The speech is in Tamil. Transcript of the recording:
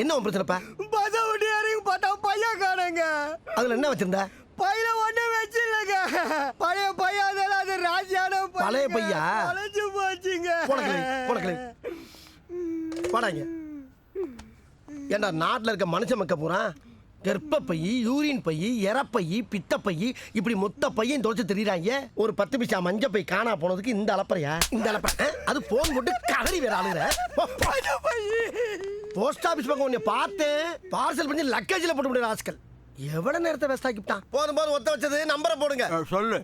என்ன உன் பிரச்சனைப்பா? பஸ் விட்டு இறங்கி பார்த்தா பையன் காணுங்க. அதுல என்ன வச்சிருந்த? பையில ஒண்ணும் வச்சிருலங்க. பழைய பையன் அதெல்லாம் அது ராசியான பழைய பையா? அழைச்சு போச்சுங்க. போடாங்க. ஏண்டா நாட்டில் இருக்க மனுஷ மக்க பூரா கர்ப்பப்பை, யூரின் பை, இறப்பை, பித்தப்பை, இப்படி மொத்த பையன் தொலைச்சு தெரியுறாங்க. ஒரு 10 பைசா மஞ்ச பை காணா போனதுக்கு இந்த அளப்பறையா? இந்த அளப்ப அது போன் போட்டு கதறி வேற ஆளுங்க. போஸ்ட் ஆபீஸ் பக்கம் உன்னை பார்த்தேன். பார்சல் பண்ணி லக்கேஜில் போட்டு முடியும் ஆஸ்கல். எவ்வளவு நேரத்தை வேஸ்ட் ஆக்கிட்டான். போதும் ஒத்த வச்சது. நம்பரை போடுங்க. சொல்லு.